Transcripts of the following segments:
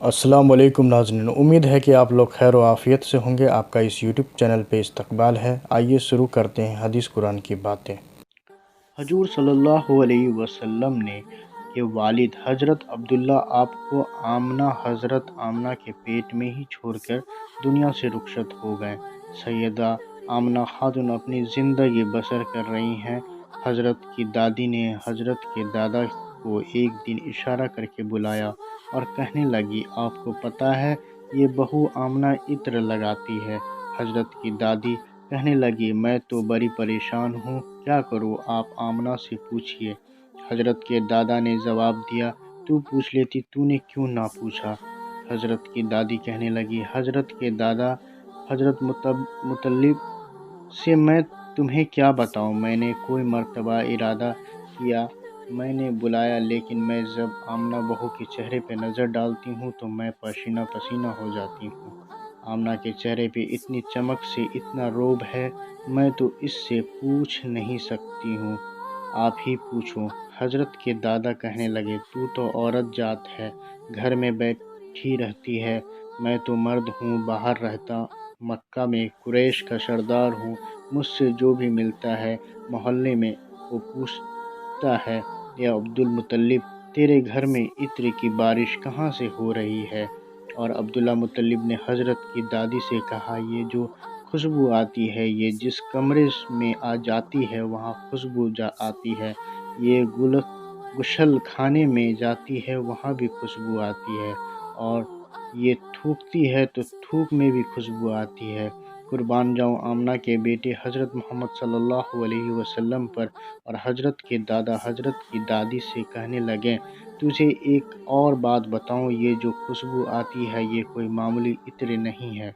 अस्सलाम वालेकुम नाज़रीन, उम्मीद है कि आप लोग खैर व आफ़ियत से होंगे। आपका इस यूट्यूब चैनल पे इस्तकबाल है। आइए शुरू करते हैं हदीस कुरान की बातें। हजूर सल्लल्लाहु अलैहि वसल्लम ने के वालिद हज़रत अब्दुल्ला आपको आमना हज़रत आमना के पेट में ही छोड़कर दुनिया से रुखसत हो गए। सैयदा आमना खातून अपनी ज़िंदगी बसर कर रही हैं। हज़रत की दादी ने हज़रत के दादा को एक दिन इशारा करके बुलाया और कहने लगी, आपको पता है ये बहू आमना इत्र लगाती है। हज़रत की दादी कहने लगी, मैं तो बड़ी परेशान हूँ, क्या करूँ, आप आमना से पूछिए। हज़रत के दादा ने जवाब दिया, तू पूछ लेती, तूने क्यों ना पूछा। हज़रत की दादी कहने लगी, हज़रत के दादा हज़रत मुतल्लिब से मैं तुम्हें क्या बताऊँ, मैंने कोई मर्तबा इरादा किया, मैंने बुलाया, लेकिन मैं जब आमना बहू के चेहरे पे नज़र डालती हूँ तो मैं पसीना पसीना हो जाती हूँ। आमना के चेहरे पे इतनी चमक से इतना रोब है, मैं तो इससे पूछ नहीं सकती हूँ, आप ही पूछो। हज़रत के दादा कहने लगे, तू तो औरत जात है, घर में बैठी रहती है, मैं तो मर्द हूँ, बाहर रहता, मक्का में कुरैश का सरदार हूँ, मुझसे जो भी मिलता है मोहल्ले में वो पूछता है, या अब्दुल मुतल्लिब तेरे घर में इत्र की बारिश कहाँ से हो रही है। और अब्दुल्ला मुतल्लिब ने हज़रत की दादी से कहा, ये जो खुशबू आती है, ये जिस कमरे में आ जाती है वहाँ खुशबू आती है, ये गुसल खाने में जाती है वहाँ भी खुशबू आती है, और ये थूकती है तो थूक में भी खुशबू आती है। कुर्बान जाऊँ आमना के बेटे हज़रत मोहम्मद सल्लल्लाहु अलैहि वसल्लम पर। और हज़रत के दादा हज़रत की दादी से कहने लगे, तुझे एक और बात बताऊं, ये जो खुशबू आती है ये कोई मामूली इत्र नहीं है,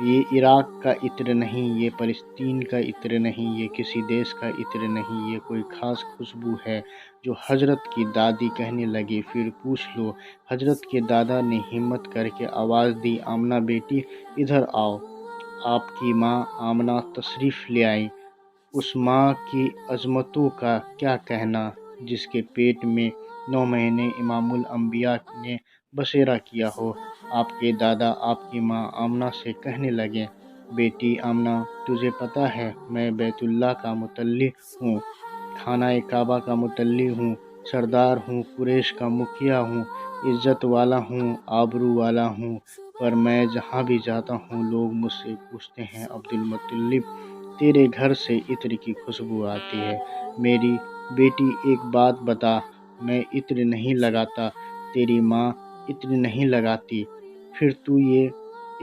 ये इराक का इत्र नहीं, ये फ़लस्तीन का इत्र नहीं, ये किसी देश का इत्र नहीं, ये कोई ख़ास खुशबू है। जो हज़रत की दादी कहने लगी, फिर पूछ लो। हज़रत के दादा ने हिम्मत करके आवाज़ दी, आमना बेटी इधर आओ, आपकी माँ आमना तशरीफ़ ले आई। उस माँ की अज़मतों का क्या कहना, जिसके पेट में 9 महीने इमामुल अंबिया ने बसेरा किया हो। आपके दादा आपकी माँ आमना से कहने लगे, बेटी आमना, तुझे पता है मैं बैतुल्लाह का मुतल्ली हूँ, खाना काबा का मुतल्ली हूँ, सरदार हूँ, कुरैश का मुखिया हूँ, इज़्ज़त वाला हूँ, आबरू वाला हूँ, पर मैं जहाँ भी जाता हूँ लोग मुझसे पूछते हैं, अब्दुल मुतल्लिब तेरे घर से इत्र की खुशबू आती है। मेरी बेटी एक बात बता, मैं इत्र नहीं लगाता, तेरी माँ इत्र नहीं लगाती, फिर तू ये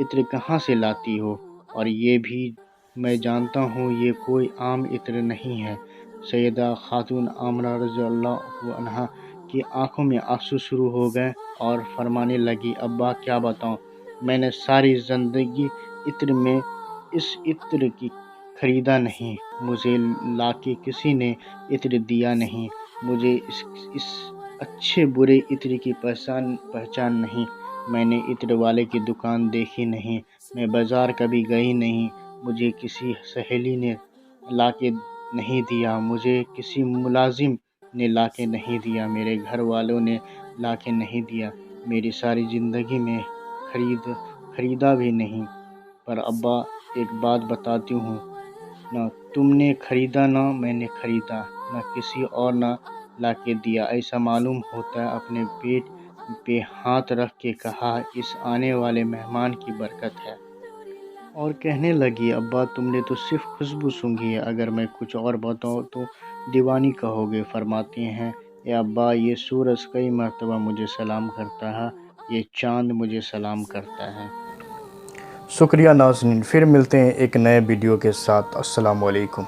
इत्र कहाँ से लाती हो। और ये भी मैं जानता हूँ ये कोई आम इत्र नहीं है। सैयदा खातून आमना रज़ियल्लाहु अन्हा की आंखों में आंसू शुरू हो गए और फरमाने लगी, अब्बा क्या बताऊँ, मैंने सारी ज़िंदगी इत्र में इस इत्र की खरीदा नहीं, मुझे लाके किसी ने इत्र दिया नहीं, मुझे इस अच्छे बुरे इत्र की पहचान नहीं, मैंने इत्र वाले की दुकान देखी नहीं, मैं बाज़ार कभी गई नहीं, मुझे किसी सहेली ने लाके नहीं दिया, मुझे किसी मुलाजिम ने लाके नहीं दिया, मेरे घर वालों ने लाके नहीं दिया, मेरी सारी ज़िंदगी में खरीदा भी नहीं। पर अब्बा एक बात बताती हूँ, ना तुमने खरीदा ना मैंने खरीदा, ना किसी और ना लाके दिया, ऐसा मालूम होता है। अपने पेट पे हाथ रख के कहा, इस आने वाले मेहमान की बरकत है। और कहने लगी, अब्बा तुमने तो सिर्फ खुशबू सूंघी है, अगर मैं कुछ और बताऊँ तो दीवानी कहोगे। फरमाती हैं, ए अब्बा ये सूरज कई मरतबा मुझे सलाम करता है, ये चाँद मुझे सलाम करता है। शुक्रिया नाज़रीन, फिर मिलते हैं एक नए वीडियो के साथ। अस्सलाम वालेकुम।